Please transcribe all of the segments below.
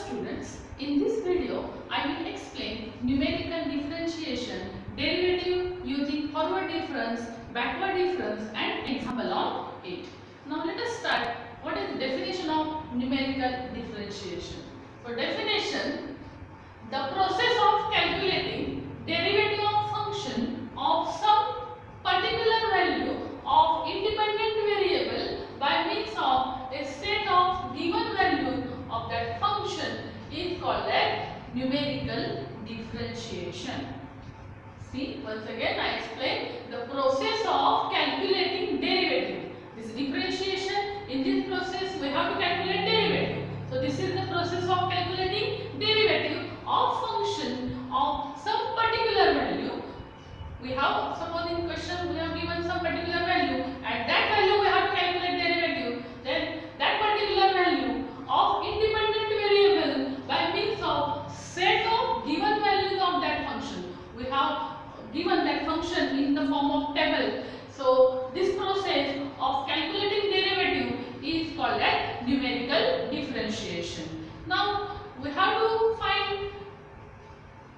students, in this video I will explain numerical differentiation, derivative using forward difference, backward difference and example on it. Now let us start. What is the definition of numerical differentiation? For definition, the process of calculating derivative of function of some particular value of independent variable by means of a set of given values of that function is called as numerical differentiation. See, once again I explain the process of calculating derivative. This differentiation, in this process we have to calculate derivative. So this is the process of calculating derivative of function of some particular value. We have, suppose in question we have given some particular value, at that value we have to calculate derivative. Then that particular value of independent variable by means of set of given values of that function. We have given that function in the form of table. So this process of calculating derivative is called as numerical differentiation. Now we have to find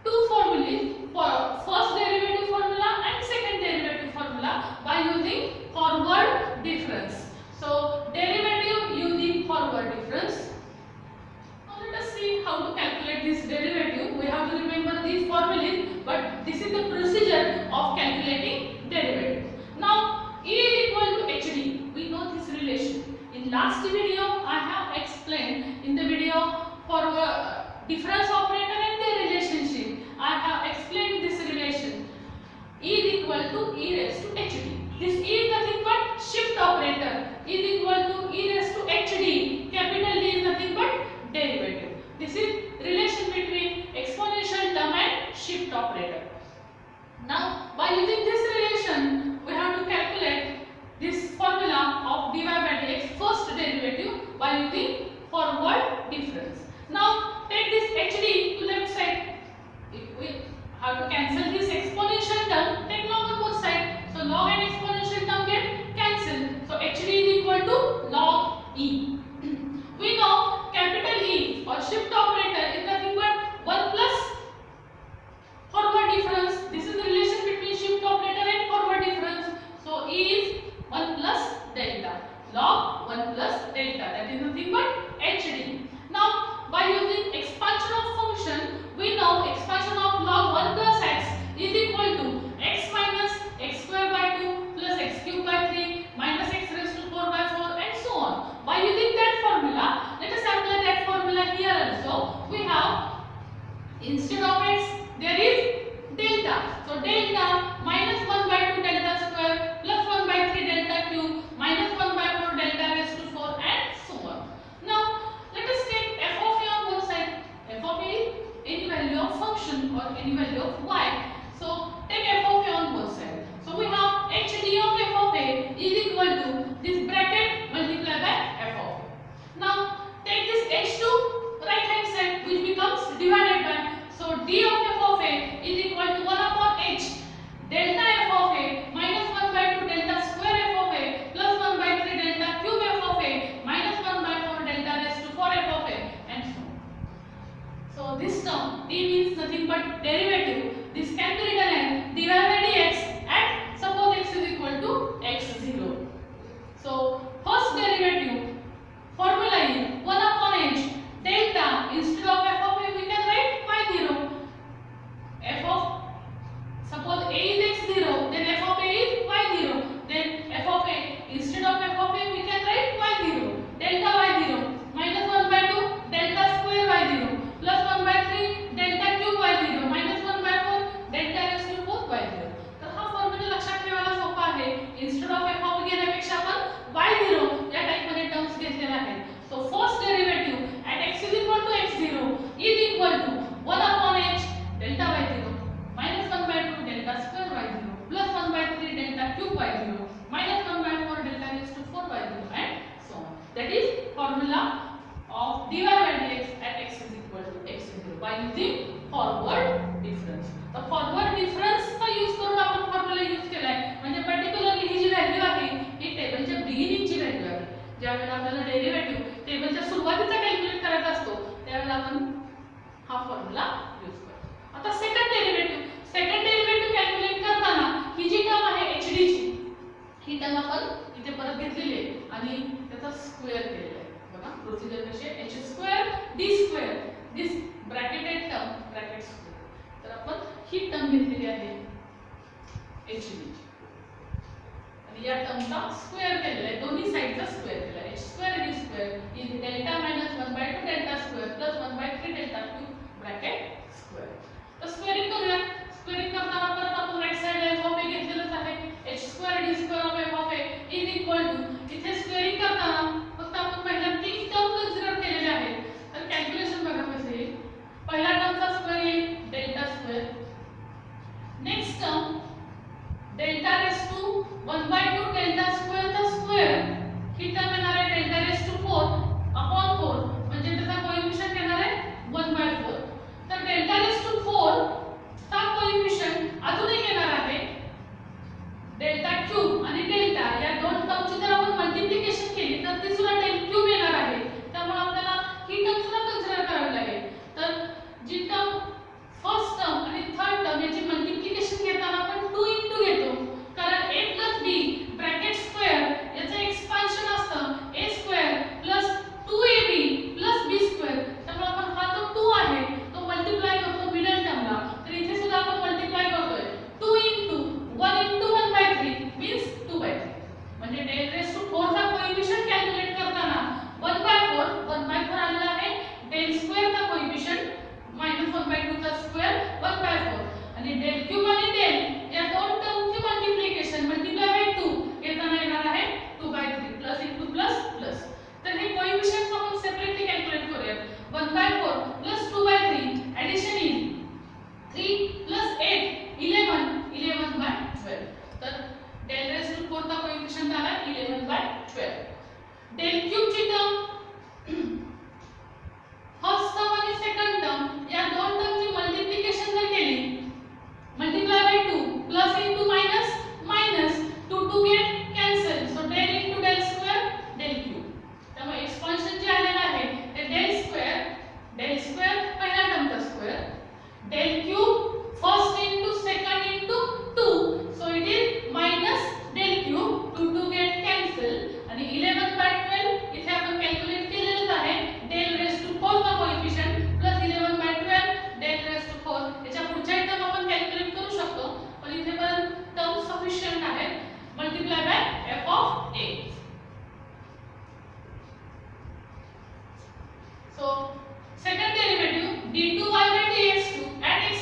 two formulas for first derivative formula and second derivative formula by using forward difference. So derivative using forward difference. Now let us see how to calculate this derivative. We have to remember these formulas, but this is the procedure of calculating derivative. Now E is equal to HD. We know this relation. In last video I have explained in the video for difference operator and their relationship. I have explained this relation. E is equal to E raised to HD. This E is nothing but shift operator. E is equal to E raised to HD. Capital D is nothing but derivative. This is relation between exponential term and shift operator. Now by using this relation we have to calculate this formula of dy by dx first derivative by using forward difference. Now take this HD to left side. If we have to cancel this exponential term, take log on both sides. So log and exponential term get cancelled. So HD is equal to log E. We know capital E or shift operator is nothing but 1 plus forward difference. This is the relation between shift operator and forward difference. So E is 1 plus delta. Log 1 plus delta. That is nothing but HD. Now by using expansion of function, we know expansion of log 1 plus x is equal to x minus x square by 2 plus x cube by 3 minus x raised to 4 by 4 and so on. By using that formula, let us apply that formula here also. We have, instead of x, there is delta. So delta minus 1 by 2 delta square plus 1 by 3 delta cube minus 1 by 4 delta raised to 4 and so on. Now let us take f of a on both sides. F of a is any value of function or any value of y. So take f of a on both sides. So we have hd of f of a is equal to this bracket multiplied by f of a. Now take this h to right hand side, which becomes divided by. So d of f of a is equal to 1 upon h delta f of a minus 1 by 2 delta square f of a plus 1 by 3 delta cube f of a minus 1 by 4 delta raised to 4 f of a and so on. So this term d means nothing but derivative. This can be written as dy by dx at suppose x is equal to x0. So first derivative formula is 1 upon h delta. Instead of f of a we can write y0. F of, suppose a is x0, then f of a is y0. Then f of a, instead of f of a we can write y0. Delta y0 minus 1 by 2 delta square y0 plus 1 by 3 delta cube y0 minus 1 by 4 delta raised to आपण हा formula use करतो. आता second derivative calculate करताना ही जी term आहे hd ची, ही term आपण इथे परत घेतलेली आहे आणि त्याचा स्क्वेअर केलेला आहे. बघा प्रोसिजर कशी आहे, h² d² this bracketed term bracket square. तर आपण ही टर्म घेतलेली आहे hd ची आणि या टर्मचा स्क्वेअर केलेला आहे, दोन्ही साइडचा स्क्वेअर केला आहे. h² d² is delta minus 1/2 delta square plus 1/3 delta cube bracket square. तर स्क्वेअरिंग करूया. स्क्वेअरिंग करताना परत आपण राइट साइडला f ऑफ a घेतलेलंच आहे. h² d² of f of a is equal to, इथे स्क्वेअरिंग करताना फक्त आपण पहिल्या तीन टर्म कन्सिडर केलेल्या आहेत. तर कॅल्क्युलेशन बघा कसं येईल. पहिला टर्मचा स्क्वेअर येईल delta square. Next term delta raise to 1/2 delta square चा स्क्वेअर, ही टर्म येणार आहे डेल्टा रेस टू 4 अपॉन 4 म्हणजे त्याचा कोएफिशिएंट येणार आहे 1/4. तर डेल्टा रेस टू 4 चा कोएफिशिएंट अजून एक येणार आहे डेल्टा क्यूब आणि डेल्टा या दोन टर्मची जर आपण मल्टिप्लिकेशन केली तर ती सुद्धा डेल क्यूब येणार आहे. त्यामुळे आपल्याला ही टर्म सुद्धा कन्सिडर करावी लागेल. तर जी टर्म फर्स्ट टर्म आणि थर्ड टर्म याची मल्टिप्लिकेशन घेताना आपण 2 into घेतो, कारण a plus b bracket square याचं एक्सपान्शन असतं a² plus 2ab plus b². त्यामुळे आपण हा जो 2 आहे तो मल्टिप्लाय करतो मिडल टर्मला. तर इथे सुद्धा आपण मल्टिप्लाय करतोय 2 into 1 into 1/3 means 2/3. म्हणजे डेल रेस टू 4 चा कोएफिशिएंट कॅल्क्युलेट करताना 1/4 आलेला आहे. डेल स्क्वेअर चा कोएफिशिएंट -1/2 चा स्क्वेअर 1/4 आणि डेल क्यूब आणि डेल या दोन टर्मची मल्टिप्लिकेशन मल्टिप्लाय बाय 2 घेताना येणार आहे 2/3 प्लस इंटू प्लस प्लस. तर हे कोएफिशिएंट्स आपण सेपरेटली कॅल्क्युलेट करूया. 1/4 प्लस 2/3 ॲडिशन येईल 3 प्लस 8 11/12. तर डेल रेस टू 4 चा कोएफिशिएंट आला 11/12. डेल क्यूब ची टर्म फर्स्ट टर्म आणि सेकंड टर्म या दोन टर्मची मल्टिप्लिकेशन जर केली multiply by 2 plus into minus minus 2 to get cancel. So del into del square del cube. त्यामुळे एक्सपान्शन जे आलेलं आहे ते डेल स्क्वेअर पहिल्या टर्मचा square del cube first into second into 2. So it is minus del cube 2 to get cancel आणि 11/12 इथे आपण कॅल्क्युलेट केलेलंच आहे डेल रेस टू 4 चा coefficient plus 11/12 del raise to 4. याच्या पुढच्या टर्म आपण कॅल्क्युलेट करू शकतो पण इथे पण टर्म सफिशियंट आहे. Multiply by f of a. So second derivative d2y by dx2 at x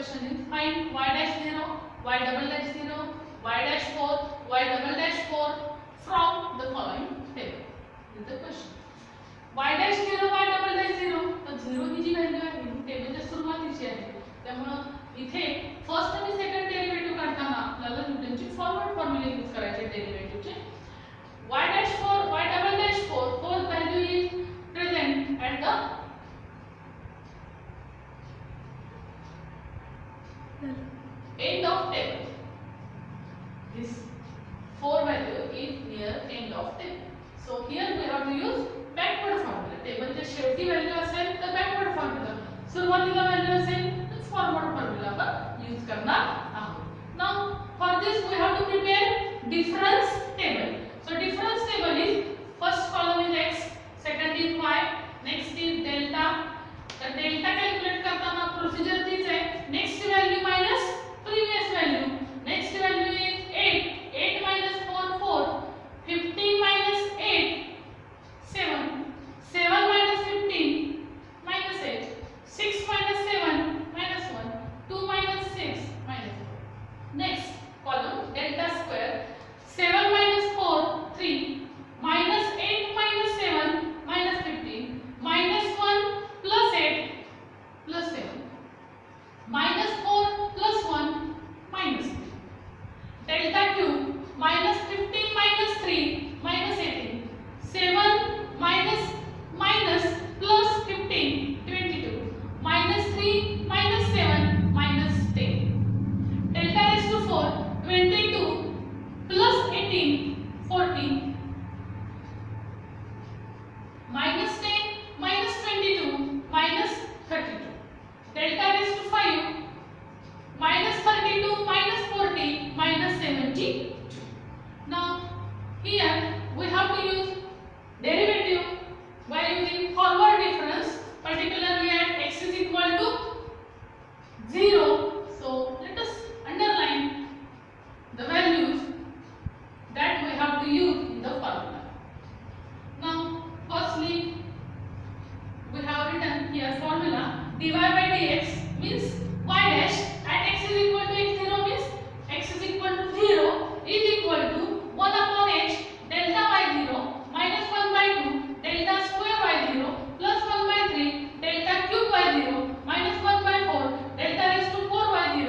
question is find y dash 0, y double dash 0, y dash 4, y double dash 4 from the following table. This is the question. y dash 0, y double dash 0, तर 0 ही जी value आहे ती टेबलच्या सुरुवातीची आहे. त्यामुळे इथे first आणि second derivative काढताना आपल्याला न्यूटनची फॉरवर्ड फॉर्म्युला यूज करायचे डेरिव्हेटिव्हचे. y dash 4, y double dash 4, 4 value is present at the end of table. This 4 value is near end of table. So here we have to use backward formula. Table च्या शेवटी value असेल तर backward formula, सुरुवातीला value असेल तर forward formula आपण use करणार आहोत. Now for this we have to prepare difference table. So difference table is first column is x, second is y, next is delta. तर डेल्टा कॅल्क्युलेट करताना procedure तीच आहे. Next value minus previous value. Next value is 8, 8 minus 4, 4, 15 minus 8, 7, 7 minus 15, minus 8, 6 minus 7, minus 1, 2 minus 6, minus 4. Next column delta square, 7 minus 4, 3, minus 8 minus 7, minus 15, minus 1 plus 8 plus 7, minus 4 plus 1 minus 3. Delta cube, minus 15 minus 3 minus 18, 7 minus minus plus 15, 22, minus 3 minus 7 minus 10. Delta raised to 4, 22 plus 18, 14, minus 10 minus 22 minus 32. Delta raised to 5, minus 32 minus 40 minus 72. Now here we have to use derivative by using forward difference, particularly at x is equal to 0. So let us underline the values that we have to use in the formula. Now firstly we have written here formula dy by dx means y dash at x is equal to x0 means x is equal to 0 is equal to 1 upon h delta y0 minus 1 by 2 delta square y0 plus 1 by 3 delta cube y0 minus 1 by 4 delta raised to 4 y0.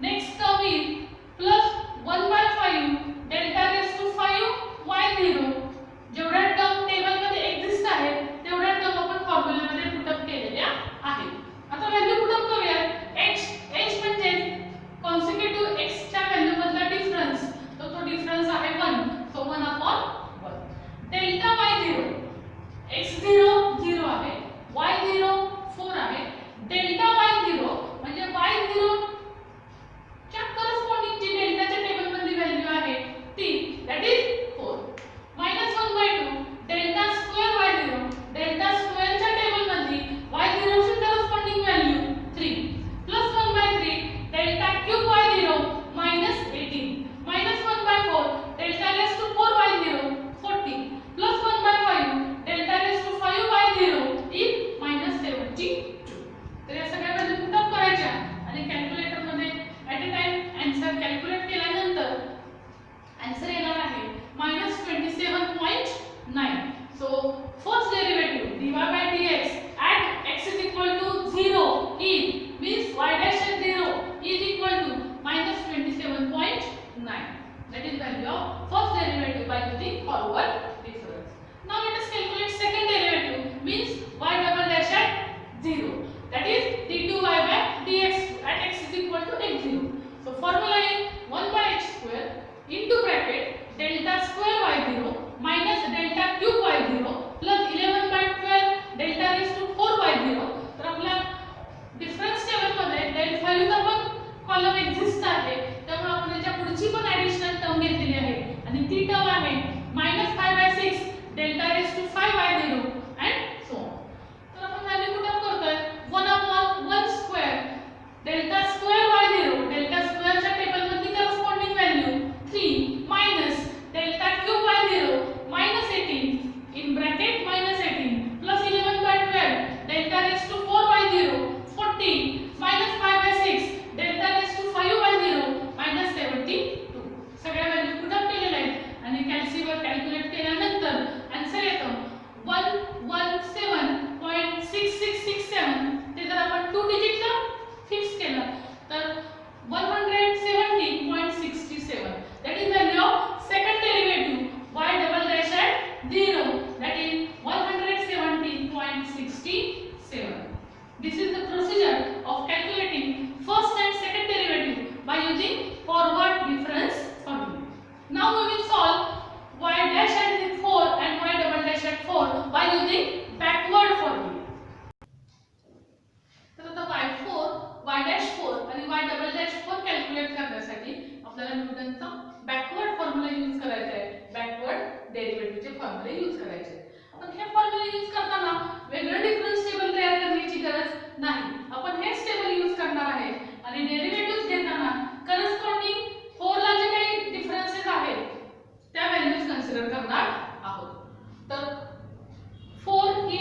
Next term is plus 1 by 5 delta raised to 5 y0. जेवढ्या term table मध्ये exist आहेत तेवढ्या term आपण formula मध्ये put up केलेल्या आहेत. आता value put up करूया. h म्हणजे कॉन्सिक्युटिव्ह x च्या व्हॅल्यू मधला डिफरन्स, तो डिफरन्स आहे 1. सो 1 upon 1. डेल्टा y0, x0 0 आहे, y0 4 आहे. डेल्टा y0 म्हणजे y0 च्या करस्पॉन्डिंग जी डेल्टाच्या टेबल मधली व्हॅल्यू आहे ती that is 4. minus 1 by 2 delta square y0, delta square च्या टेबल मधली y0 ची corresponding value 3 plus 1 by 3 delta cube y0 minus 18 minus 1 by 4 delta raised to 4 y0 40 plus 1 by 5 delta raised to 5 0, that is 117.67. This is the procedure of calculating first and second derivative by using forward difference formula. Now we will solve y dash at 4 and y double dash at 4 by using backward formula. तर आता y4, y dash 4 आणि y double dash 4 calculate करण्यासाठी आपल्याला न्यूटनचा backward formula use करायचा आहे. Backward डेरिव्हेटिव्हचे formula use करायचे. आपण हे formula use करताना वेगळं डिफरन्स टेबल तयार करण्याची गरज नाही. आपण हेच टेबल यूज करणार आहे आणि डेरिव्हेटिव्हज घेताना करस्पॉन्डिंग 4 ला जे काही डिफरन्सेस आहेत त्या व्हॅल्यूज कन्सिडर करणार आहोत. तर 4 ही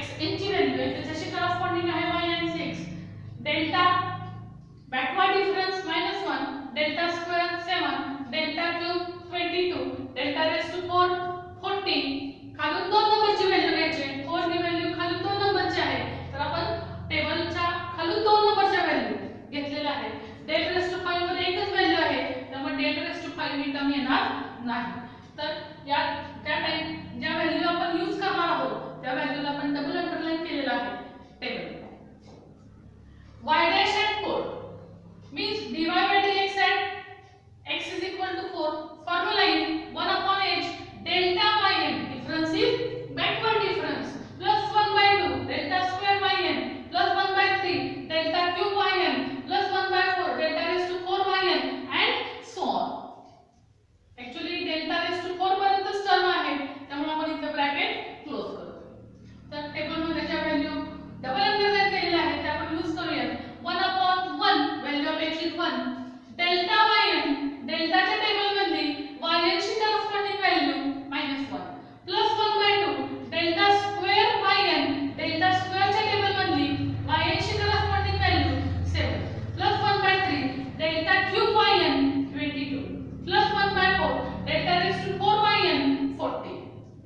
xn ची व्हॅल्यू आहे, त्याच्याशी करस्पॉन्डिंग आहे y आणि 6. Delta backward difference -1, delta square 7, delta cube 22, delta raise to 4 14. खालून 2 नंबरची व्हॅल्यू घ्यायची. 4 ही व्हॅल्यू खालून 2 नंबरची आहे, तर आपण टेबलच्या खालून 2 नंबरच्या व्हॅल्यू घेतलेल्या आहेत. डेल रेज टू 5 मध्ये एकच व्हॅल्यू आहे, त्यामुळे डेल रेज टू 5 ही टर्म येणार नाही. तर या त्या टाइम ज्या व्हॅल्यू आपण यूज करणार आहोत त्या व्हॅल्यूला आपण डबल अंडरलाइन केलेला आहे table. y dash at 4 means dy by dx at x is equal to 4. Formula is 1 upon h delta yn, difference is backward difference, plus 1 by 2 delta square yn, plus 1 by 3 delta cube yn, plus 1 by 4 delta raised to 4 yn and so on. Actually delta raised to 4 पर्यंतच term आहे, त्यामुळे आपण इथे bracket close करतो. तर table मध्ये ज्या value double underline केलेल्या आहेत त्या आपण यूज करूया. 1 upon 1 value of x is 1, delta yn डेल्टाच्या टेबल मधली yn ची corresponding value -1, plus 1 by 2 delta square yn delta स्क्वेअरच्या टेबल मधली yn ची corresponding value 7, plus 1 by 3 delta cube yn 22, plus 1 by 4 delta raise to 4 yn 40.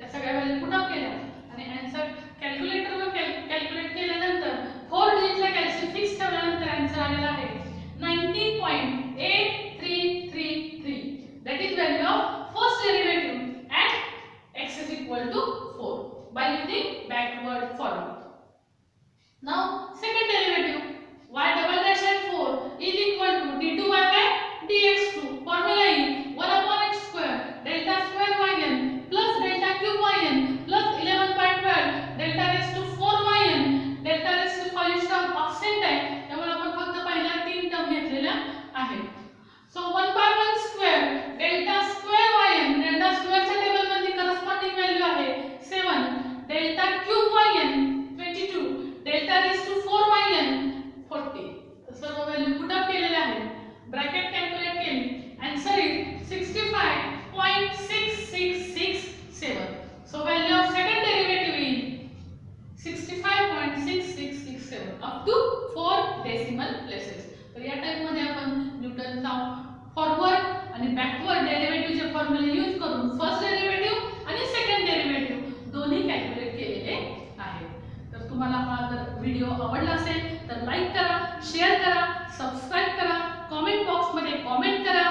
या सगळ्या value put up केल्या आणि आन्सर कॅल्क्युलेटरवर कॅल्क्युलेट केल्यानंतर 4 डिजिटला कॅल्सी फिक्स ठेवल्यानंतर आन्सर आलेला आहे 19.8333. That is value of first derivative at x is equal to 4 by using backward formula. Now second derivative y double dash at 4 is equal to d2y by dx2. Formula is 1 upon x square delta square yn plus delta cube yn plus 11 by 12 delta raised to 4 yn delta raised to 5 term offset आहे, त्यामुळे आपण फक्त पहिल्या 3 टर्म घेतलेल्या आहेत. So 1 by 1 square delta square yn delta स्क्वेअरच्या table मध्ये करस्पॉन्डिंग व्हॅल्यू आहे 7, delta cube yn 22, delta raise to 4 yn 40. सर्व व्हॅल्यू पुट अप केलेल्या आहेत, ब्रॅकेट कॅल्क्युलेट केली. Answer is 65.6667. So value of second derivative is 65.6667 up to 4 decimal places. तर या type मध्ये आपण न्यूटनचा फॉरवर्ड आणि बॅकवर्ड डेरिव्हेटिव्हचे फॉर्म्युला यूज करून फर्स्ट डेरिव्हेटिव्ह आणि सेकंड डेरिव्हेटिव्ह दोन्ही कॅल्क्युलेट केलेले आहेत. तर तुम्हाला हा जर व्हिडिओ आवडला असेल तर लाईक करा, शेअर करा, सबस्क्राइब करा, कमेंट बॉक्स मध्ये कमेंट करा.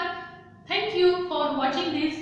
Thank you for watching this